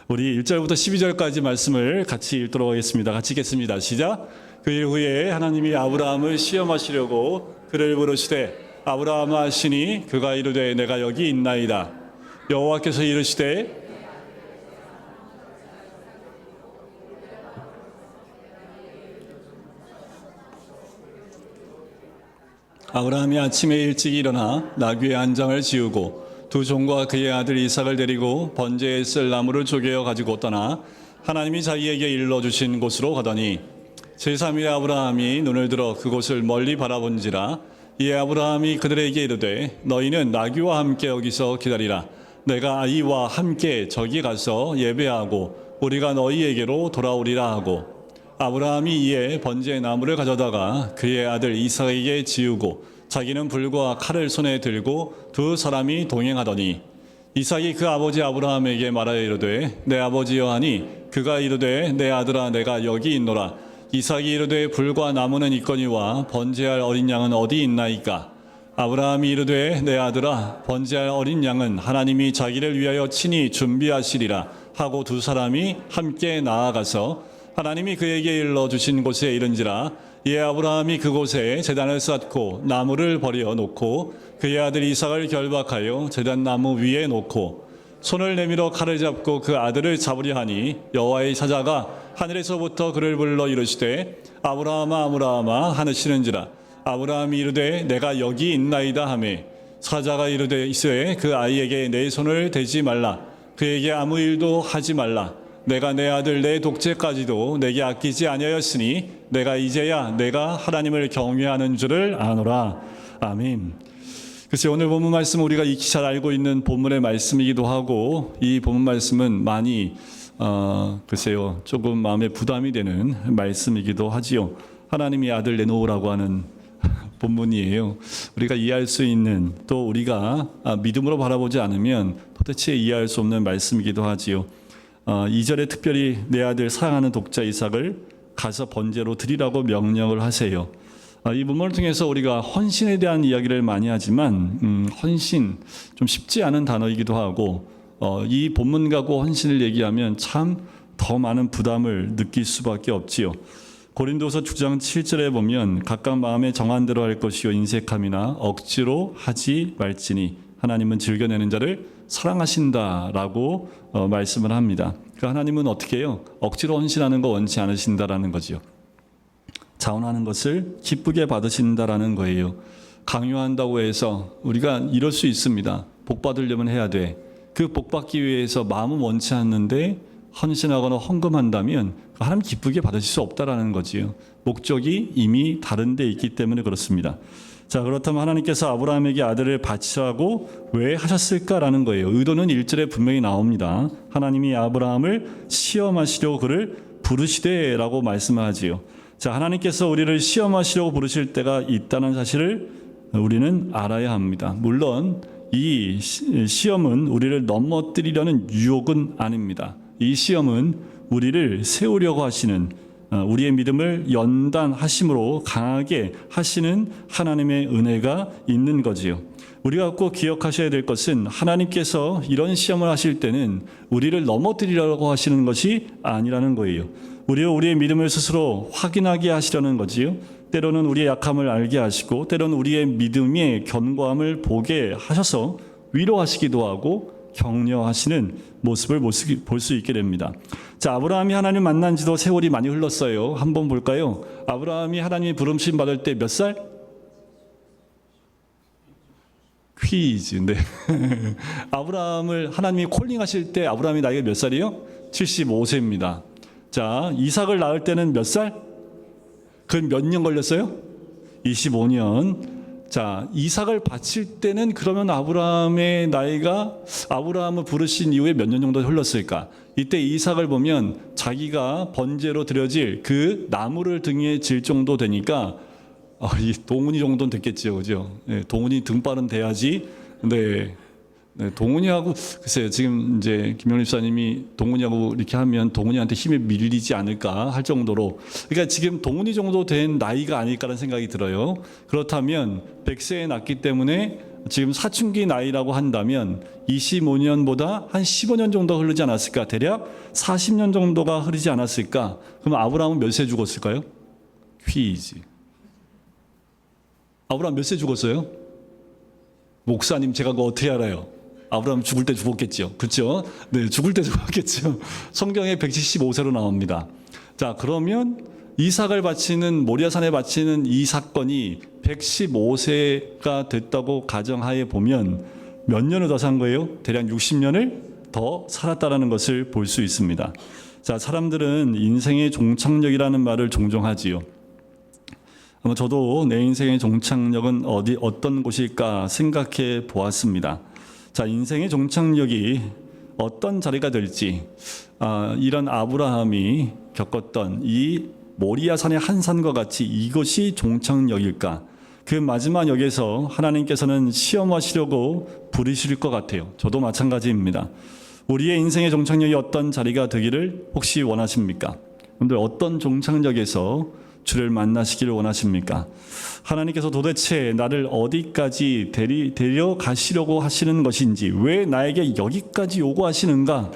우리 1절부터 12절까지 말씀을 같이 읽도록 하겠습니다. 같이 읽겠습니다. 시작. 그 일 후에 하나님이 아브라함을 시험하시려고 그를 부르시되 아브라함아 하시니 그가 이르되 내가 여기 있나이다. 여호와께서 이르시되 아브라함이 아침에 일찍 일어나 나귀의 한 장을 지우고 두 종과 그의 아들 이삭을 데리고 번제에 쓸 나무를 쪼개어 가지고 떠나 하나님이 자기에게 일러주신 곳으로 가더니 제3일에 아브라함이 눈을 들어 그곳을 멀리 바라본지라. 이에 아브라함이 그들에게 이르되 너희는 나귀와 함께 여기서 기다리라. 내가 아이와 함께 저기 가서 예배하고 우리가 너희에게로 돌아오리라 하고, 아브라함이 이에 번제의 나무를 가져다가 그의 아들 이삭에게 지우고 자기는 불과 칼을 손에 들고 두 사람이 동행하더니 이삭이 그 아버지 아브라함에게 말하여 이르되 내 아버지여 하니 그가 이르되 내 아들아 내가 여기 있노라. 이삭이 이르되 불과 나무는 있거니와 번제할 어린 양은 어디 있나이까. 아브라함이 이르되 내 아들아 번제할 어린 양은 하나님이 자기를 위하여 친히 준비하시리라 하고 두 사람이 함께 나아가서 하나님이 그에게 일러주신 곳에 이른지라. 이에 아브라함이 그곳에 제단을 쌓고 나무를 버려 놓고 그의 아들 이삭을 결박하여 제단 나무 위에 놓고 손을 내밀어 칼을 잡고 그 아들을 잡으려 하니 여호와의 사자가 하늘에서부터 그를 불러 이르시되 아브라함아 아브라함아 하시는지라. 아브라함이 이르되 내가 여기 있나이다 하매 사자가 이르되 이스에 그 아이에게 내 손을 대지 말라. 그에게 아무 일도 하지 말라. 내가 내 아들 내 독째까지도 내게 아끼지 아니하였으니 내가 이제야 내가 하나님을 경외하는 줄을 아노라. 아멘. 글쎄 오늘 본문 말씀 우리가 익히 잘 알고 있는 본문의 말씀이기도 하고 이 본문 말씀은 많이 글쎄요 조금 마음에 부담이 되는 말씀이기도 하지요. 하나님이 아들 내놓으라고 하는 본문이에요. 우리가 이해할 수 있는 또 우리가 믿음으로 바라보지 않으면 도대체 이해할 수 없는 말씀이기도 하지요. 2절에 특별히 내 아들 사랑하는 독자 이삭을 가서 번제로 드리라고 명령을 하세요. 이 본문을 통해서 우리가 헌신에 대한 이야기를 많이 하지만 헌신 좀 쉽지 않은 단어이기도 하고 이 본문 가고 헌신을 얘기하면 참 더 많은 부담을 느낄 수밖에 없지요. 고린도서 9장 7절에 보면 각각 마음에 정한 대로 할 것이요 인색함이나 억지로 하지 말지니 하나님은 즐겨내는 자를 사랑하신다라고 말씀을 합니다. 그러니까 하나님은 어떻게 해요? 억지로 헌신하는 거 원치 않으신다라는 거죠. 자원하는 것을 기쁘게 받으신다라는 거예요. 강요한다고 해서 우리가 이럴 수 있습니다. 복 받으려면 해야 돼. 그 복 받기 위해서 마음은 원치 않는데 헌신하거나 헌금한다면 하나님 기쁘게 받으실 수 없다라는 거지요. 목적이 이미 다른 데 있기 때문에 그렇습니다. 자, 그렇다면 하나님께서 아브라함에게 아들을 바치라고 왜 하셨을까라는 거예요. 의도는 1절에 분명히 나옵니다. 하나님이 아브라함을 시험하시려고 그를 부르시되라고 말씀하지요. 자, 하나님께서 우리를 시험하시려고 부르실 때가 있다는 사실을 우리는 알아야 합니다. 물론 이 시험은 우리를 넘어뜨리려는 유혹은 아닙니다. 이 시험은 우리를 세우려고 하시는 우리의 믿음을 연단하심으로 강하게 하시는 하나님의 은혜가 있는 거지요. 우리가 꼭 기억하셔야 될 것은 하나님께서 이런 시험을 하실 때는 우리를 넘어뜨리려고 하시는 것이 아니라는 거예요. 우리의 믿음을 스스로 확인하게 하시려는 거지요. 때로는 우리의 약함을 알게 하시고 때로는 우리의 믿음의 견고함을 보게 하셔서 위로하시기도 하고 격려하시는 모습을 볼 수 있게 됩니다. 자, 아브라함이 하나님 만난 지도 세월이 많이 흘렀어요. 한번 볼까요? 아브라함이 하나님의 부름심 받을 때 몇 살? 퀴즈. 네. 아브라함을 하나님이 콜링하실 때 아브라함이 나이가 몇 살이요? 75세입니다. 자, 이삭을 낳을 때는 몇 살? 그 몇 년 걸렸어요? 25년. 자, 이삭을 바칠 때는 그러면 아브라함의 나이가 아브라함을 부르신 이후에 몇 년 정도 흘렀을까? 이때 이삭을 보면 자기가 번제로 드려질 그 나무를 등에 질 정도 되니까 이 동훈이 정도는 됐겠지요, 그죠? 네, 동훈이 등발은 돼야지. 네. 네, 동훈이하고 글쎄요, 지금 이제 김영립 사님이 동훈이하고 이렇게 하면 동훈이한테 힘이 밀리지 않을까 할 정도로, 그러니까 지금 동훈이 정도 된 나이가 아닐까라는 생각이 들어요. 그렇다면 100세에 낳기 때문에 지금 사춘기 나이라고 한다면 25년보다 한 15년 정도 흐르지 않았을까? 대략 40년 정도가 흐르지 않았을까? 그럼 아브라함은 몇 세 죽었을까요? 퀴즈. 아브라함 몇 세 죽었어요? 목사님, 제가 그거 어떻게 알아요? 아브라함 죽을 때 죽었겠죠. 그렇죠? 네, 죽을 때 죽었겠죠. 성경에 175세로 나옵니다. 자, 그러면 이삭을 바치는, 모리아산에 바치는 이 사건이 115세가 됐다고 가정하에 보면 몇 년을 더 산 거예요? 대략 60년을 더 살았다라는 것을 볼 수 있습니다. 자, 사람들은 인생의 종착역이라는 말을 종종 하지요. 아마 저도 내 인생의 종착역은 어떤 곳일까 생각해 보았습니다. 자, 인생의 종착역이 어떤 자리가 될지, 이런 아브라함이 겪었던 이 모리아산의 한 산과 같이 이것이 종착역일까? 그 마지막 역에서 하나님께서는 시험하시려고 부르실 것 같아요. 저도 마찬가지입니다. 우리의 인생의 종착역이 어떤 자리가 되기를 혹시 원하십니까? 여러분들 어떤 종착역에서 주를 만나시기를 원하십니까? 하나님께서 도대체 나를 어디까지 데려가시려고 하시는 것인지, 왜 나에게 여기까지 요구하시는가?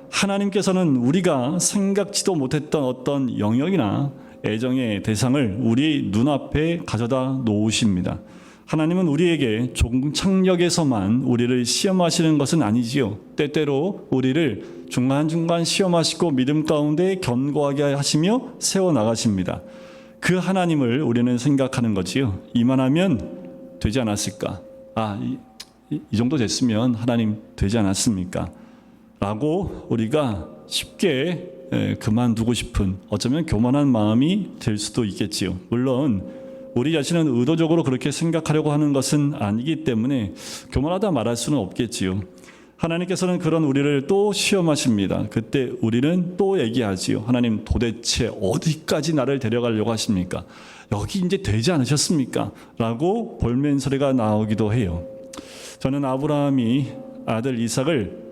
하나님께서는 우리가 생각지도 못했던 어떤 영역이나 애정의 대상을 우리 눈앞에 가져다 놓으십니다. 하나님은 우리에게 종착역에서만 우리를 시험하시는 것은 아니지요. 때때로 우리를 중간중간 시험하시고 믿음 가운데 견고하게 하시며 세워나가십니다. 그 하나님을 우리는 생각하는 거지요. 이만하면 되지 않았을까? 이 정도 됐으면 하나님 되지 않았습니까? 라고 우리가 쉽게 그만두고 싶은, 어쩌면 교만한 마음이 될 수도 있겠지요. 물론 우리 자신은 의도적으로 그렇게 생각하려고 하는 것은 아니기 때문에 교만하다 말할 수는 없겠지요. 하나님께서는 그런 우리를 또 시험하십니다. 그때 우리는 또 얘기하지요. 하나님, 도대체 어디까지 나를 데려가려고 하십니까? 여기 이제 되지 않으셨습니까? 라고 볼멘 소리가 나오기도 해요. 저는 아브라함이 아들 이삭을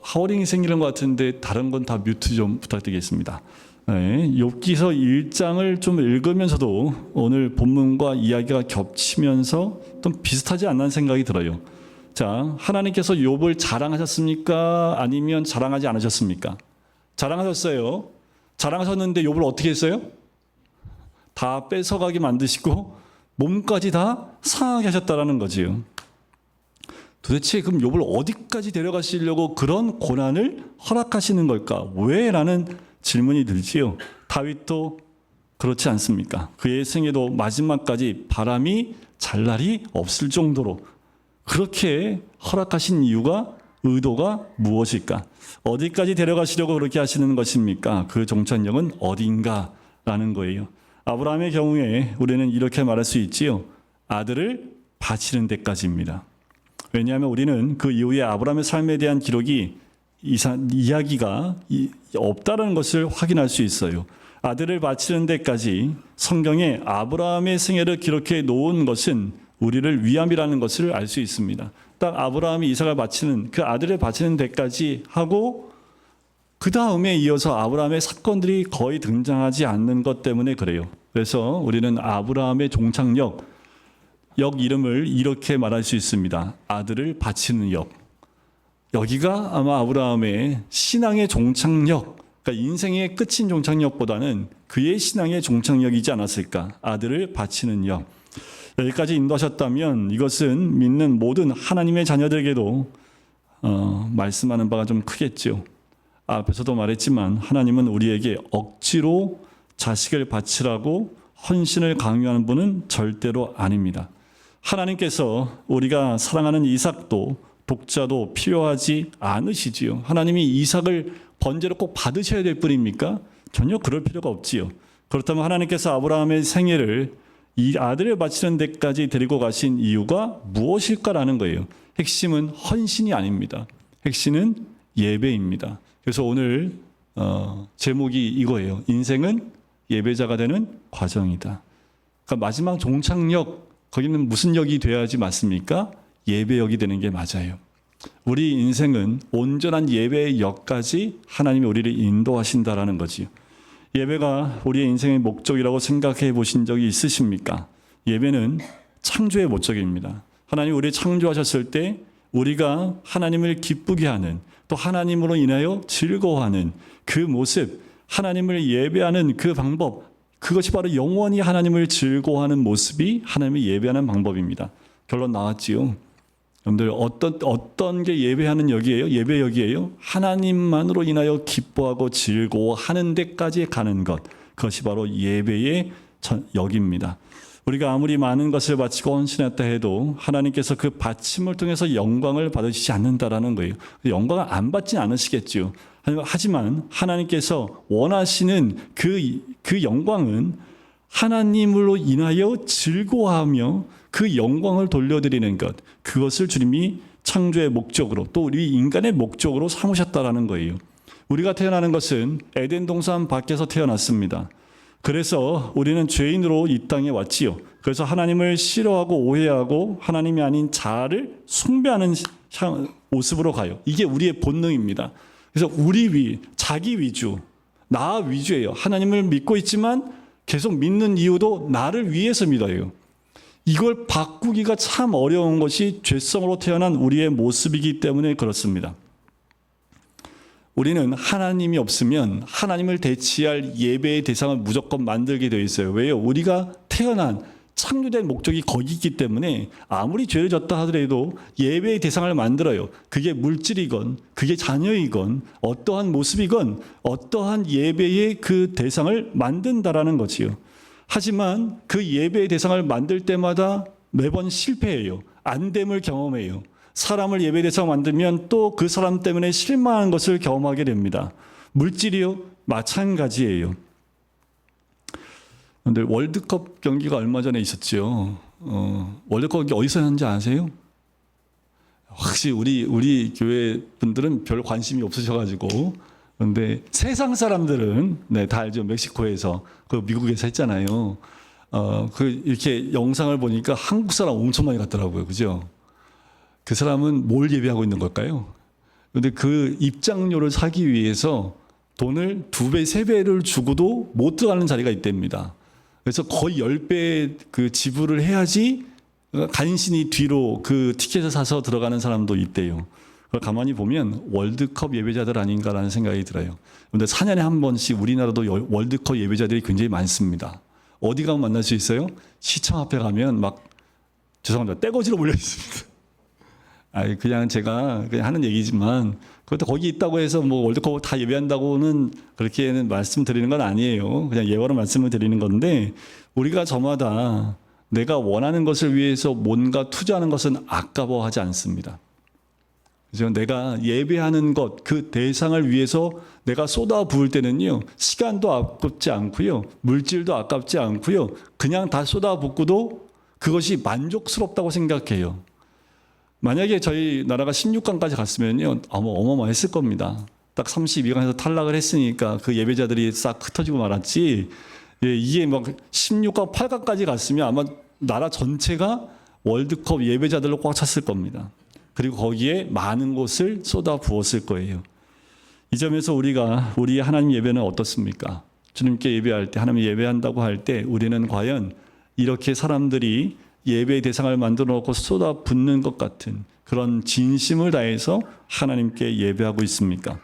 하워링이 생기는 것 같은데 다른 건 다 뮤트 좀 부탁드리겠습니다. 네, 욥기서 1장을 좀 읽으면서도 오늘 본문과 이야기가 겹치면서 좀 비슷하지 않는 생각이 들어요. 자, 하나님께서 욥을 자랑하셨습니까? 아니면 자랑하지 않으셨습니까? 자랑하셨어요. 자랑하셨는데 욥을 어떻게 했어요? 다 뺏어가게 만드시고 몸까지 다 상하게 하셨다라는 거지요. 도대체 그럼 욥을 어디까지 데려가시려고 그런 고난을 허락하시는 걸까? 왜? 라는 질문이 들지요. 다윗도 그렇지 않습니까? 그의 생애도 마지막까지 바람이 잘 날이 없을 정도로 그렇게 허락하신 이유가, 의도가 무엇일까? 어디까지 데려가시려고 그렇게 하시는 것입니까? 그 종착역은 어딘가라는 거예요. 아브라함의 경우에 우리는 이렇게 말할 수 있지요. 아들을 바치는 데까지입니다. 왜냐하면 우리는 그 이후에 아브라함의 삶에 대한 기록이 이야기가 없다는 것을 확인할 수 있어요. 아들을 바치는 데까지 성경에 아브라함의 생애를 기록해 놓은 것은 우리를 위함이라는 것을 알 수 있습니다. 딱 아브라함이 이삭을 바치는, 그 아들을 바치는 데까지 하고 그 다음에 이어서 아브라함의 사건들이 거의 등장하지 않는 것 때문에 그래요. 그래서 우리는 아브라함의 종착역, 역 이름을 이렇게 말할 수 있습니다. 아들을 바치는 역. 여기가 아마 아브라함의 신앙의 종착역, 그러니까 인생의 끝인 종착역보다는 그의 신앙의 종착역이지 않았을까. 아들을 바치는 역. 여기까지 인도하셨다면 이것은 믿는 모든 하나님의 자녀들에게도 말씀하는 바가 좀 크겠죠. 앞에서도 말했지만 하나님은 우리에게 억지로 자식을 바치라고 헌신을 강요하는 분은 절대로 아닙니다. 하나님께서 우리가 사랑하는 이삭도 독자도 필요하지 않으시지요. 하나님이 이삭을 번제로 꼭 받으셔야 될 뿐입니까? 전혀 그럴 필요가 없지요. 그렇다면 하나님께서 아브라함의 생애를 이 아들을 바치는 데까지 데리고 가신 이유가 무엇일까라는 거예요. 핵심은 헌신이 아닙니다. 핵심은 예배입니다. 그래서 오늘 제목이 이거예요. 인생은 예배자가 되는 과정이다. 그러니까 마지막 종착역, 거기는 무슨 역이 돼야지 맞습니까? 예배역이 되는 게 맞아요. 우리 인생은 온전한 예배의 역까지 하나님이 우리를 인도하신다라는 거지요. 예배가 우리의 인생의 목적이라고 생각해 보신 적이 있으십니까? 예배는 창조의 목적입니다. 하나님 우리 창조하셨을 때 우리가 하나님을 기쁘게 하는, 또 하나님으로 인하여 즐거워하는 그 모습, 하나님을 예배하는 그 방법, 그것이 바로 영원히 하나님을 즐거워하는 모습이 하나님을 예배하는 방법입니다. 결론 나왔지요. 여러분들 어떤 게 예배하는 역이에요? 예배 역이에요? 하나님만으로 인하여 기뻐하고 즐거워하는 데까지 가는 것, 그것이 바로 예배의 역입니다. 우리가 아무리 많은 것을 바치고 헌신했다 해도 하나님께서 그 바침을 통해서 영광을 받으시지 않는다라는 거예요. 영광을 안 받지 않으시겠죠. 하지만 하나님께서 원하시는 그 영광은 하나님으로 인하여 즐거워하며 그 영광을 돌려드리는 것, 그것을 주님이 창조의 목적으로, 또 우리 인간의 목적으로 삼으셨다라는 거예요. 우리가 태어나는 것은 에덴 동산 밖에서 태어났습니다. 그래서 우리는 죄인으로 이 땅에 왔지요. 그래서 하나님을 싫어하고 오해하고 하나님이 아닌 자아를 숭배하는 모습으로 가요. 이게 우리의 본능입니다. 그래서 자기 위주, 나 위주예요. 하나님을 믿고 있지만 계속 믿는 이유도 나를 위해서 믿어요. 이걸 바꾸기가 참 어려운 것이 죄성으로 태어난 우리의 모습이기 때문에 그렇습니다. 우리는 하나님이 없으면 하나님을 대체할 예배의 대상을 무조건 만들게 되어 있어요. 왜요? 우리가 태어난 창조된 목적이 거기 있기 때문에 아무리 죄를 졌다 하더라도 예배의 대상을 만들어요. 그게 물질이건 그게 자녀이건 어떠한 모습이건 어떠한 예배의 그 대상을 만든다라는 거지요. 하지만 그 예배의 대상을 만들 때마다 매번 실패해요. 안됨을 경험해요. 사람을 예배 대상 만들면 또 그 사람 때문에 실망한 것을 경험하게 됩니다. 물질이요? 마찬가지예요. 그런데 월드컵 경기가 얼마 전에 있었죠. 월드컵 경기 어디서 하는지 아세요? 확실히 우리 교회 분들은 별 관심이 없으셔가지고, 그런데 세상 사람들은 다 알죠. 멕시코에서, 그 미국에서 했잖아요. 이렇게 영상을 보니까 한국 사람 엄청 많이 갔더라고요. 그죠? 그 사람은 뭘 예배하고 있는 걸까요? 그런데 그 입장료를 사기 위해서 돈을 2배, 3배를 주고도 못 들어가는 자리가 있답니다. 그래서 거의 10배 그 지불을 해야지 간신히 뒤로 그 티켓을 사서 들어가는 사람도 있대요. 그걸 가만히 보면 월드컵 예배자들 아닌가라는 생각이 들어요. 그런데 4년에 한 번씩 우리나라도 월드컵 예배자들이 굉장히 많습니다. 어디 가면 만날 수 있어요? 시청 앞에 가면 막, 죄송합니다, 떼거지로 몰려 있습니다. 그냥 제가 그냥 하는 얘기지만, 그것도 거기 있다고 해서 뭐 월드컵 다 예배한다고는 그렇게는 말씀드리는 건 아니에요. 그냥 예화로 말씀을 드리는 건데, 우리가 저마다 내가 원하는 것을 위해서 뭔가 투자하는 것은 아까워하지 않습니다. 그래서 내가 예배하는 것, 그 대상을 위해서 내가 쏟아 부을 때는요, 시간도 아깝지 않고요, 물질도 아깝지 않고요, 그냥 다 쏟아 붓고도 그것이 만족스럽다고 생각해요. 만약에 저희 나라가 16강까지 갔으면요, 어마어마했을 겁니다. 딱 32강에서 탈락을 했으니까 그 예배자들이 싹 흩어지고 말았지, 이게 막 16강, 8강까지 갔으면 아마 나라 전체가 월드컵 예배자들로 꽉 찼을 겁니다. 그리고 거기에 많은 곳을 쏟아 부었을 거예요. 이 점에서 우리 하나님 예배는 어떻습니까? 주님께 예배할 때, 하나님 예배한다고 할 때 우리는 과연 이렇게 사람들이 예배의 대상을 만들어 놓고 쏟아 붓는 것 같은 그런 진심을 다해서 하나님께 예배하고 있습니까?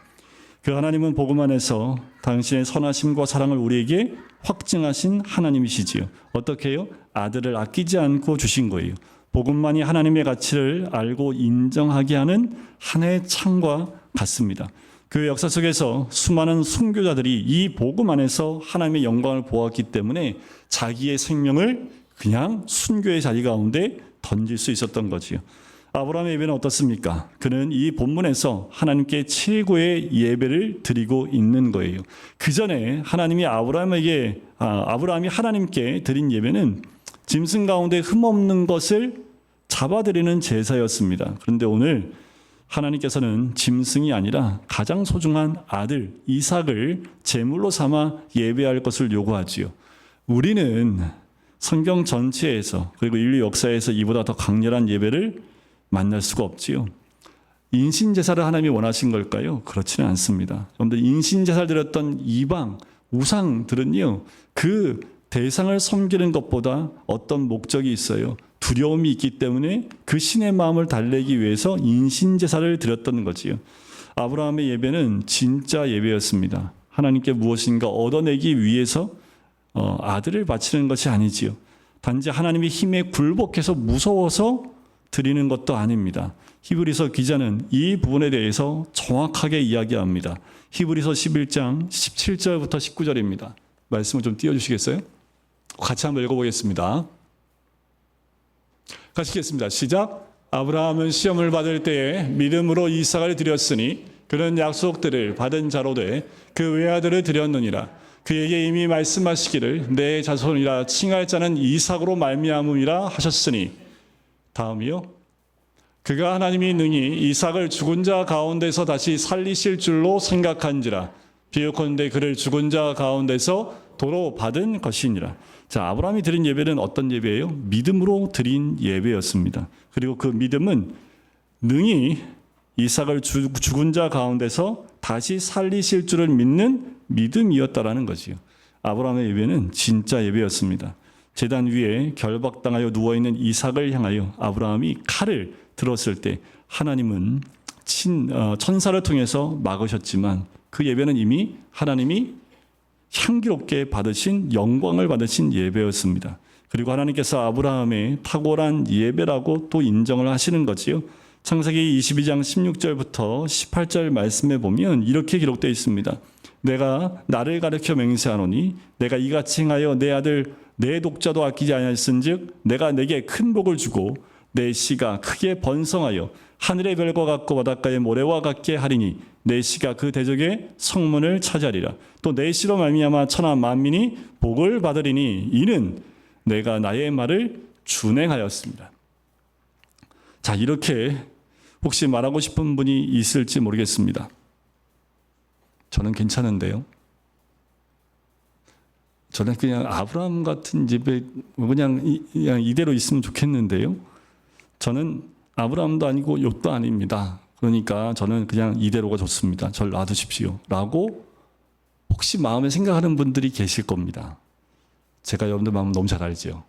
그 하나님은 복음 안에서 당신의 선하심과 사랑을 우리에게 확증하신 하나님이시지요. 어떻게 해요? 아들을 아끼지 않고 주신 거예요. 복음만이 하나님의 가치를 알고 인정하게 하는 하나의 창과 같습니다. 그 역사 속에서 수많은 순교자들이 이 복음 안에서 하나님의 영광을 보았기 때문에 자기의 생명을 그냥 순교의 자리 가운데 던질 수 있었던 거지요. 아브라함의 예배는 어떻습니까? 그는 이 본문에서 하나님께 최고의 예배를 드리고 있는 거예요. 그 전에 하나님이 아브라함이 하나님께 드린 예배는 짐승 가운데 흠없는 것을 잡아드리는 제사였습니다. 그런데 오늘 하나님께서는 짐승이 아니라 가장 소중한 아들 이삭을 제물로 삼아 예배할 것을 요구하지요. 우리는 성경 전체에서, 그리고 인류 역사에서 이보다 더 강렬한 예배를 만날 수가 없지요. 인신제사를 하나님이 원하신 걸까요? 그렇지는 않습니다. 여러분들, 인신제사를 드렸던 이방 우상들은요, 그 대상을 섬기는 것보다 어떤 목적이 있어요. 두려움이 있기 때문에 그 신의 마음을 달래기 위해서 인신제사를 드렸던 거지요. 아브라함의 예배는 진짜 예배였습니다. 하나님께 무엇인가 얻어내기 위해서 아들을 바치는 것이 아니지요. 단지 하나님의 힘에 굴복해서 무서워서 드리는 것도 아닙니다. 히브리서 기자는 이 부분에 대해서 정확하게 이야기합니다. 히브리서 11장 17절부터 19절입니다. 말씀을 좀 띄워주시겠어요? 같이 한번 읽어보겠습니다. 가시겠습니다. 시작. 아브라함은 시험을 받을 때에 믿음으로 이삭을 드렸으니 그는 약속들을 받은 자로 돼 그 외아들을 드렸느니라. 그에게 이미 말씀하시기를 내 자손이라 칭할 자는 이삭으로 말미암음이라 하셨으니. 다음이요. 그가 하나님이 능히 이삭을 죽은 자 가운데서 다시 살리실 줄로 생각한지라. 비유컨대 그를 죽은 자 가운데서 도로 받은 것이니라. 자, 아브라함이 드린 예배는 어떤 예배예요? 믿음으로 드린 예배였습니다. 그리고 그 믿음은 능히 이삭을 죽은 자 가운데서 다시 살리실 줄을 믿는 믿음이었다라는 거지요. 아브라함의 예배는 진짜 예배였습니다. 제단 위에 결박당하여 누워있는 이삭을 향하여 아브라함이 칼을 들었을 때 하나님은 천사를 통해서 막으셨지만 그 예배는 이미 하나님이 향기롭게 받으신 영광을 받으신 예배였습니다. 그리고 하나님께서 아브라함의 탁월한 예배라고 또 인정을 하시는 거지요. 창세기 22장 16절부터 18절 말씀에 보면 이렇게 기록되어 있습니다. 내가 나를 가르쳐 맹세하노니 내가 이같이 행하여 내 아들 내 독자도 아끼지 아니하였은즉 내가 내게 큰 복을 주고 내 씨가 크게 번성하여 하늘의 별과 같고 바닷가의 모래와 같게 하리니 내 씨가 그 대적의 성문을 차지하리라. 또 내 씨로 말미암아 천하 만민이 복을 받으리니 이는 내가 나의 말을 준행하였습니다. 자, 이렇게 혹시 말하고 싶은 분이 있을지 모르겠습니다. 저는 괜찮은데요. 저는 그냥 아브라함 같은 집에 그냥 이대로 있으면 좋겠는데요. 저는 아브라함도 아니고 욥도 아닙니다. 그러니까 저는 그냥 이대로가 좋습니다. 저를 놔두십시오. 라고 혹시 마음에 생각하는 분들이 계실 겁니다. 제가 여러분들 마음 너무 잘 알죠.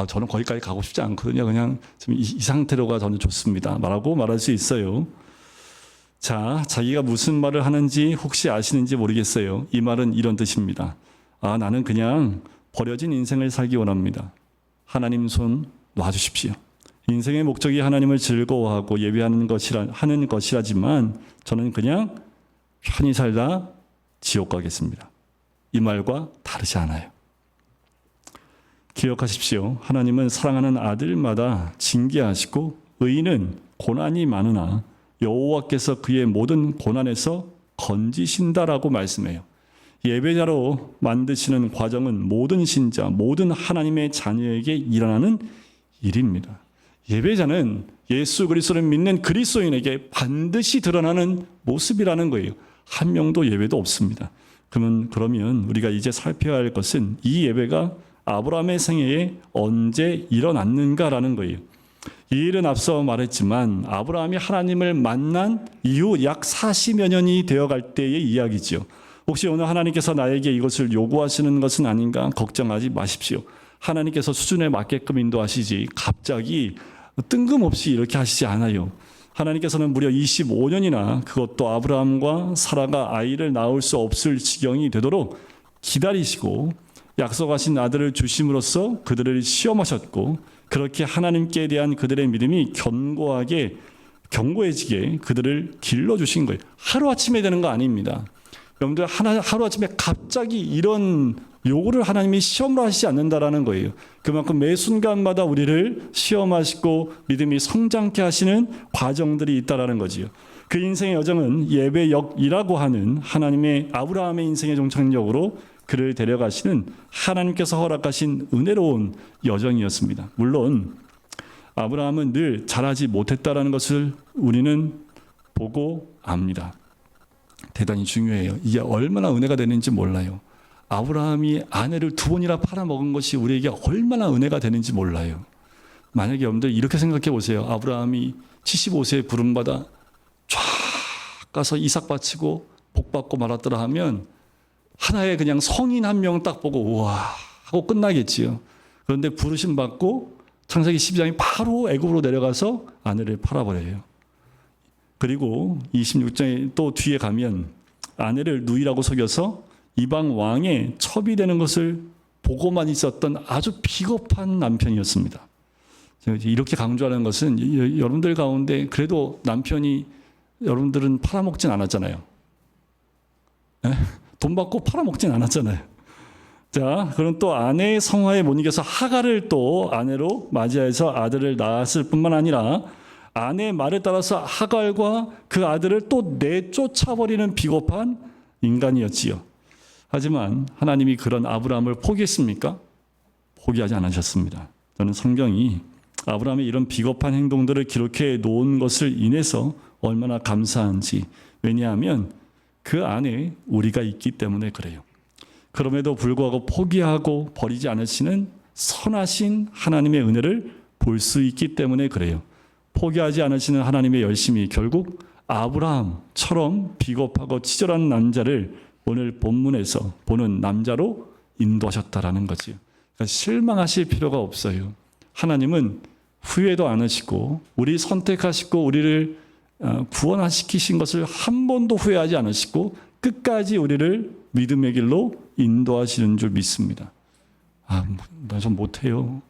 저는 거기까지 가고 싶지 않거든요. 그냥 지금 이 상태로가 저는 좋습니다. 말할 수 있어요. 자, 자기가 무슨 말을 하는지 혹시 아시는지 모르겠어요. 이 말은 이런 뜻입니다. 나는 그냥 버려진 인생을 살기 원합니다. 하나님 손 놔주십시오. 인생의 목적이 하나님을 즐거워하고 예배하는 하는 것이라지만 저는 그냥 편히 살다 지옥 가겠습니다. 이 말과 다르지 않아요. 기억하십시오. 하나님은 사랑하는 아들마다 징계하시고 의인은 고난이 많으나 여호와께서 그의 모든 고난에서 건지신다라고 말씀해요. 예배자로 만드시는 과정은 모든 신자, 모든 하나님의 자녀에게 일어나는 일입니다. 예배자는 예수 그리스도를 믿는 그리스도인에게 반드시 드러나는 모습이라는 거예요. 한 명도 예배도 없습니다. 그러면 우리가 이제 살펴야 할 것은 이 예배가 아브라함의 생애에 언제 일어났는가라는 거예요. 이 일은 앞서 말했지만 아브라함이 하나님을 만난 이후 약 40여 년이 되어갈 때의 이야기죠. 혹시 오늘 하나님께서 나에게 이것을 요구하시는 것은 아닌가 걱정하지 마십시오. 하나님께서 수준에 맞게끔 인도하시지 갑자기 뜬금없이 이렇게 하시지 않아요. 하나님께서는 무려 25년이나 그것도 아브라함과 사라가 아이를 낳을 수 없을 지경이 되도록 기다리시고 약속하신 아들을 주심으로써 그들을 시험하셨고 그렇게 하나님께 대한 그들의 믿음이 견고해지게 그들을 길러주신 거예요. 하루아침에 되는 거 아닙니다. 여러분들 하루아침에 갑자기 이런 요구를 하나님이 시험으로 하시지 않는다라는 거예요. 그만큼 매 순간마다 우리를 시험하시고 믿음이 성장케 하시는 과정들이 있다라는 거지요. 그 인생의 여정은 예배역이라고 하는 하나님의 아브라함의 인생의 종착역으로 그를 데려가시는 하나님께서 허락하신 은혜로운 여정이었습니다. 물론 아브라함은 늘 잘하지 못했다라는 것을 우리는 보고 압니다. 대단히 중요해요. 이게 얼마나 은혜가 되는지 몰라요. 아브라함이 아내를 2번이나 팔아먹은 것이 우리에게 얼마나 은혜가 되는지 몰라요. 만약에 여러분들 이렇게 생각해 보세요. 아브라함이 75세에 부름받아 쫙 가서 이삭 바치고 복받고 말았더라 하면 하나의 그냥 성인 한 명 딱 보고 우와 하고 끝나겠지요. 그런데 부르심 받고 창세기 12장이 바로 애굽으로 내려가서 아내를 팔아버려요. 그리고 26장에 또 뒤에 가면 아내를 누이라고 속여서 이방 왕의 첩이 되는 것을 보고만 있었던 아주 비겁한 남편이었습니다. 이렇게 강조하는 것은 여러분들 가운데 그래도 남편이 여러분들은 팔아먹진 않았잖아요. 돈 받고 팔아먹진 않았잖아요. 자, 그럼 또 아내의 성화에 못 이겨서 하갈을 또 아내로 맞이해서 아들을 낳았을 뿐만 아니라 아내의 말에 따라서 하갈과 그 아들을 또 내쫓아버리는 비겁한 인간이었지요. 하지만 하나님이 그런 아브라함을 포기했습니까? 포기하지 않으셨습니다. 저는 성경이 아브라함의 이런 비겁한 행동들을 기록해 놓은 것을 인해서 얼마나 감사한지, 왜냐하면 그 안에 우리가 있기 때문에 그래요. 그럼에도 불구하고 포기하고 버리지 않으시는 선하신 하나님의 은혜를 볼 수 있기 때문에 그래요. 포기하지 않으시는 하나님의 열심이 결국 아브라함처럼 비겁하고 치졸한 남자를 오늘 본문에서 보는 남자로 인도하셨다라는 거지요. 그러니까 실망하실 필요가 없어요. 하나님은 후회도 않으시고 우리 선택하시고 우리를 구원시키신 것을 한 번도 후회하지 않으시고 끝까지 우리를 믿음의 길로 인도하시는 줄 믿습니다. 나 좀 못해요.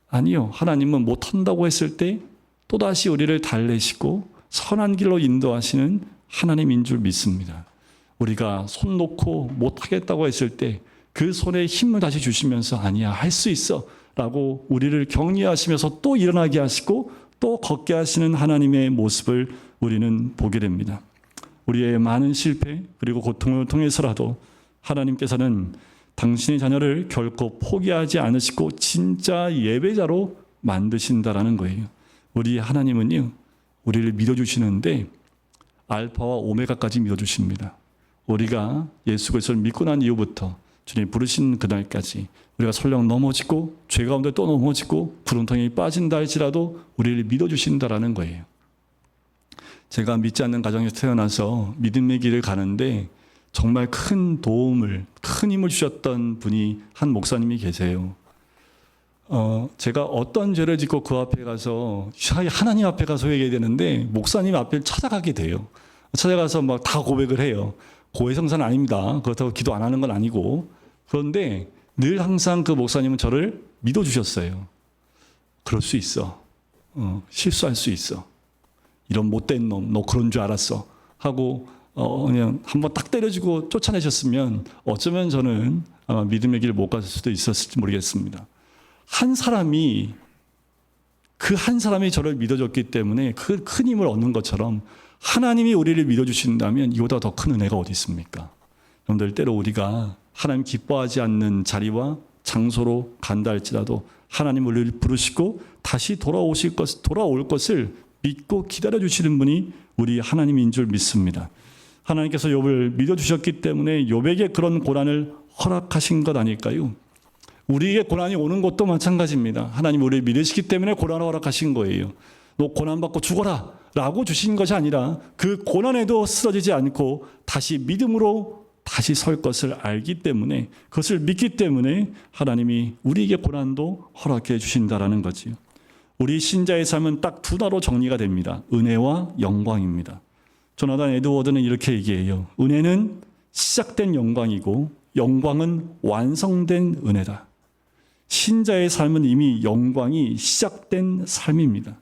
아니요. 하나님은 못한다고 했을 때 또다시 우리를 달래시고 선한 길로 인도하시는 하나님인 줄 믿습니다. 우리가 손 놓고 못하겠다고 했을 때 그 손에 힘을 다시 주시면서 아니야, 할 수 있어 라고 우리를 격려하시면서 또 일어나게 하시고 또 걷게 하시는 하나님의 모습을 우리는 보게 됩니다. 우리의 많은 실패 그리고 고통을 통해서라도 하나님께서는 당신의 자녀를 결코 포기하지 않으시고 진짜 예배자로 만드신다라는 거예요. 우리 하나님은요, 우리를 믿어주시는데 알파와 오메가까지 믿어주십니다. 우리가 예수 그리스도를 믿고 난 이후부터 주님 부르신 그날까지 우리가 설령 넘어지고 죄 가운데 또 넘어지고 구름통에 빠진다 할지라도 우리를 믿어주신다라는 거예요. 제가 믿지 않는 가정에서 태어나서 믿음의 길을 가는데 정말 큰 도움을, 큰 힘을 주셨던 분이 한 목사님이 계세요. 제가 어떤 죄를 짓고 그 앞에 가서 하나님 앞에 가서 회개해야 되는데 목사님 앞에 찾아가게 돼요. 찾아가서 막 다 고백을 해요. 고해성사는 아닙니다. 그렇다고 기도 안 하는 건 아니고. 그런데 늘 항상 그 목사님은 저를 믿어주셨어요. 그럴 수 있어. 실수할 수 있어. 이런 못된 놈, 너 그런 줄 알았어. 하고 그냥 한번 딱 때려주고 쫓아내셨으면 어쩌면 저는 아마 믿음의 길 못 갔을 수도 있었을지 모르겠습니다. 한 사람이 저를 믿어줬기 때문에 그 큰 힘을 얻는 것처럼 하나님이 우리를 믿어주신다면 이보다 더 큰 은혜가 어디 있습니까? 여러분들 때로 우리가 하나님 기뻐하지 않는 자리와 장소로 간다 할지라도 하나님 우리를 부르시고 다시 돌아올 것을 믿고 기다려주시는 분이 우리 하나님인 줄 믿습니다. 하나님께서 욥을 믿어주셨기 때문에 욥에게 그런 고난을 허락하신 것 아닐까요? 우리에게 고난이 오는 것도 마찬가지입니다. 하나님 우리를 믿으시기 때문에 고난을 허락하신 거예요. 너 고난받고 죽어라 라고 주신 것이 아니라 그 고난에도 쓰러지지 않고 다시 믿음으로 다시 설 것을 알기 때문에 그것을 믿기 때문에 하나님이 우리에게 고난도 허락해 주신다라는 거지요. 우리 신자의 삶은 딱 두 단어로 정리가 됩니다. 은혜와 영광입니다. 조나단 에드워드는 이렇게 얘기해요. 은혜는 시작된 영광이고 영광은 완성된 은혜다. 신자의 삶은 이미 영광이 시작된 삶입니다.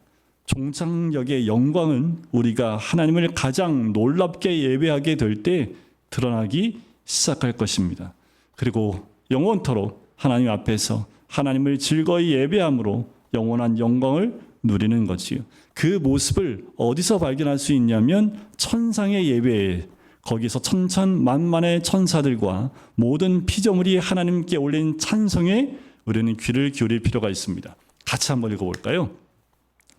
종착역의 영광은 우리가 하나님을 가장 놀랍게 예배하게 될 때 드러나기 시작할 것입니다. 그리고 영원토록 하나님 앞에서 하나님을 즐거이 예배함으로 영원한 영광을 누리는 거지요. 그 모습을 어디서 발견할 수 있냐면 천상의 예배에 거기서 천천만만의 천사들과 모든 피조물이 하나님께 올린 찬송에 우리는 귀를 기울일 필요가 있습니다. 같이 한번 읽어볼까요?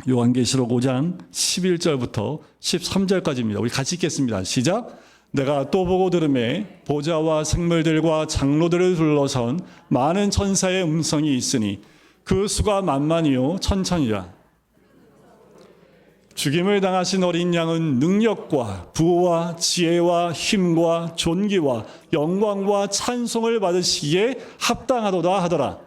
요한계시록 5장 11절부터 13절까지입니다. 우리 같이 읽겠습니다. 시작! 내가 또 보고 들음에 보좌와 생물들과 장로들을 둘러선 많은 천사의 음성이 있으니 그 수가 만만이요 천천이라. 죽임을 당하신 어린 양은 능력과 부와 지혜와 힘과 존귀와 영광과 찬송을 받으시기에 합당하도다 하더라.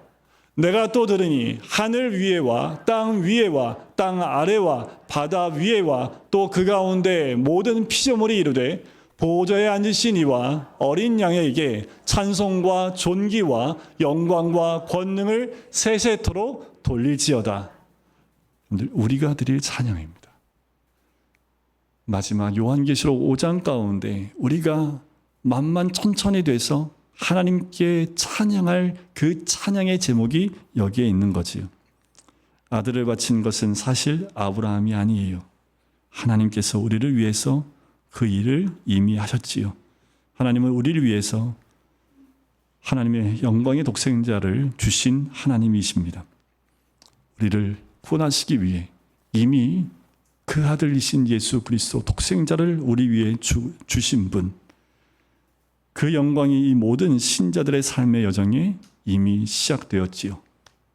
내가 또 들으니 하늘 위에와 땅 위에와 땅 아래와 바다 위에와 또 그 가운데 모든 피조물이 이르되 보좌에 앉으신 이와 어린 양에게 찬송과 존귀와 영광과 권능을 세세토록 돌릴지어다. 우리가 드릴 찬양입니다. 마지막 요한계시록 5장 가운데 우리가 만만천천히 돼서 하나님께 찬양할 그 찬양의 제목이 여기에 있는 거지요. 아들을 바친 것은 사실 아브라함이 아니에요. 하나님께서 우리를 위해서 그 일을 이미 하셨지요. 하나님은 우리를 위해서 하나님의 영광의 독생자를 주신 하나님이십니다. 우리를 구원하시기 위해 이미 그 아들이신 예수 그리스도 독생자를 우리 위해 주신 분, 그 영광이 이 모든 신자들의 삶의 여정에 이미 시작되었지요.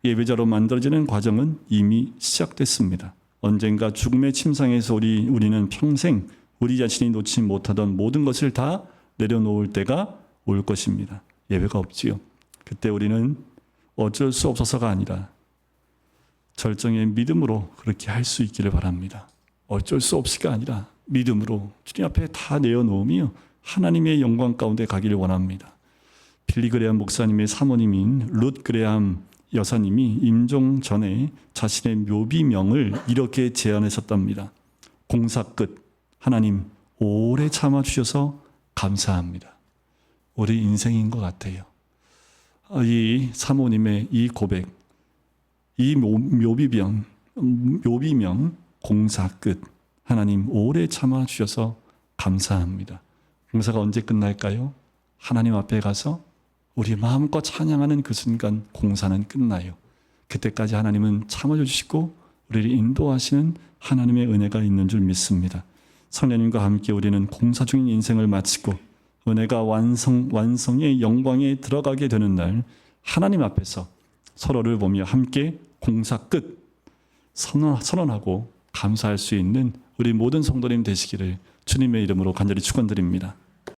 예배자로 만들어지는 과정은 이미 시작됐습니다. 언젠가 죽음의 침상에서 우리는 평생 우리 자신이 놓지 못하던 모든 것을 다 내려놓을 때가 올 것입니다. 예배가 없지요. 그때 우리는 어쩔 수 없어서가 아니라 절정의 믿음으로 그렇게 할 수 있기를 바랍니다. 어쩔 수 없이가 아니라 믿음으로 주님 앞에 다 내어놓으며 하나님의 영광 가운데 가기를 원합니다. 빌리 그레함 목사님의 사모님인 룻 그레함 여사님이 임종 전에 자신의 묘비명을 이렇게 제안했었답니다. 공사 끝. 하나님 오래 참아주셔서 감사합니다. 우리 인생인 것 같아요. 이 사모님의 이 고백, 이 묘비명 공사 끝. 하나님 오래 참아주셔서 감사합니다. 공사가 언제 끝날까요? 하나님 앞에 가서 우리 마음껏 찬양하는 그 순간 공사는 끝나요. 그때까지 하나님은 참아주시고 우리를 인도하시는 하나님의 은혜가 있는 줄 믿습니다. 성령님과 함께 우리는 공사 중인 인생을 마치고 은혜가 완성의 영광에 들어가게 되는 날 하나님 앞에서 서로를 보며 함께 공사 끝 선언하고 감사할 수 있는 우리 모든 성도님 되시기를 주님의 이름으로 간절히 축원드립니다.